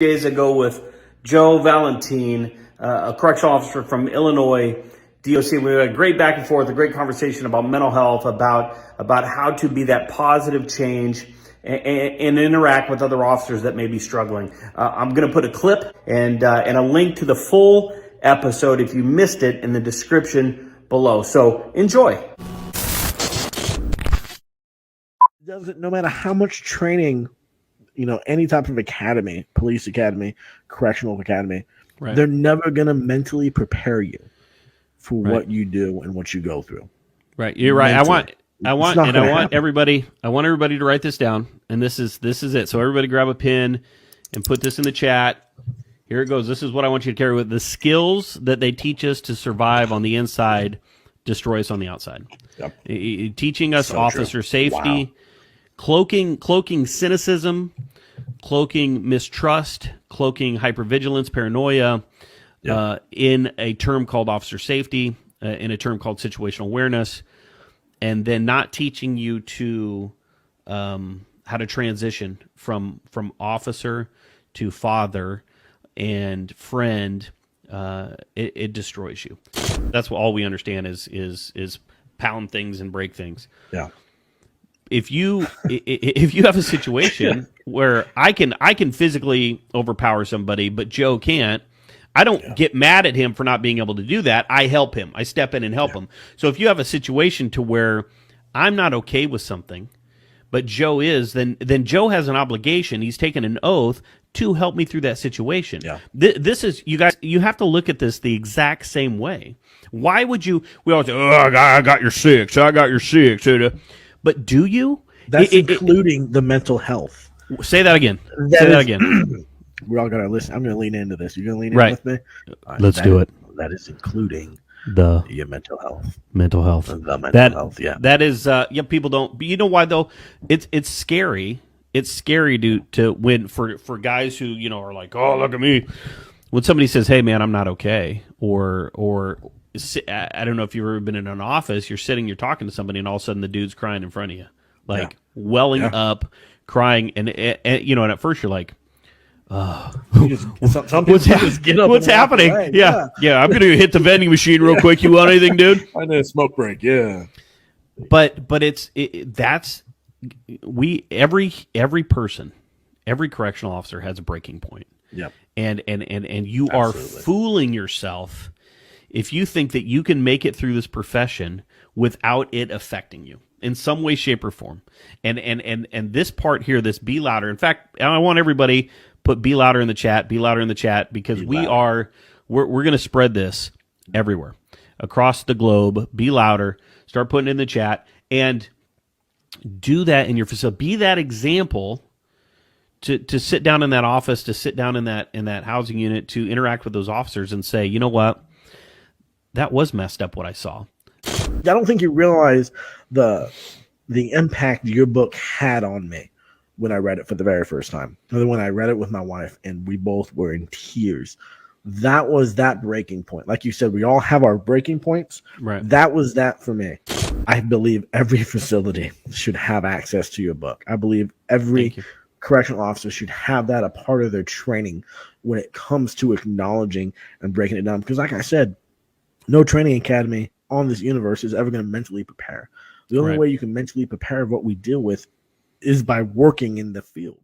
Days ago with Joe Valentin, a correctional officer from Illinois DOC. We had a great back and forth, a great conversation about mental health, about how to be that positive change and interact with other officers that may be struggling. I'm going to put a clip and a link to the full episode if you missed it in the description below. So enjoy. No matter how much training, any type of academy, police academy, correctional academy, right, they're never going to mentally prepare you for right, what you do and what you go through. Right. You're right. Mentally. I want everybody to write this down. And this is it. So everybody grab a pen and put this in the chat. Here it goes. This is what I want you to carry with. The skills that they teach us to survive on the inside destroy us on the outside. Yep. Teaching us So officer true. safety. Wow. Cloaking cynicism, cloaking mistrust, cloaking hypervigilance, paranoia, in a term called officer safety, in a term called situational awareness, and then not teaching you to how to transition from officer to father and friend. It destroys you. That's what all we understand is pound things and break things. Yeah. If you have a situation where I can physically overpower somebody, but Joe can't, I don't get mad at him for not being able to do that. I help him. I step in and help him. So if you have a situation to where I'm not okay with something, but Joe is, then Joe has an obligation. He's taken an oath to help me through that situation. Yeah. This is, you guys, you have to look at this the exact same way. Why would you? We always say, "Oh, I got your six. I got your six." But do you? That's including the mental health. Say that again. Say that again. We're all going to listen. I'm going to lean into this. You're going to lean in with me? Let's do it. That is including your mental health. Mental health. The mental health, yeah. That is, people don't. But you know why, though? It's scary. It's scary to win for guys who, are like, oh, look at me. When somebody says, hey, man, I'm not okay, or I don't know if you've ever been in an office, you're sitting, you're talking to somebody, and all of a sudden the dude's crying in front of you, welling up, crying, and at first you're like, what's happening? Away. Yeah, I'm gonna hit the vending machine real quick. You want anything, dude? I need a smoke break. Yeah, but every person, every correctional officer has a breaking point. Yep. And you are fooling yourself if you think that you can make it through this profession without it affecting you in some way, shape, or form. And this part here, this be louder. In fact, I want everybody put be louder in the chat, because we're going to spread this everywhere across the globe. Be louder. Start putting it in the chat and do that in your facility. Be that example to sit down in that office, to sit down in that housing unit, to interact with those officers and say, you know what? That was messed up what I saw. I don't think you realize the impact your book had on me when I read it for the very first time. And then when I read it with my wife and we both were in tears. That was that breaking point. Like you said, we all have our breaking points. Right. That was that for me. I believe every facility should have access to your book. I believe every correctional officer should have that a part of their training when it comes to acknowledging and breaking it down. Because like I said, no training academy on this universe is ever going to mentally prepare. The only way you can mentally prepare what we deal with is by working in the field.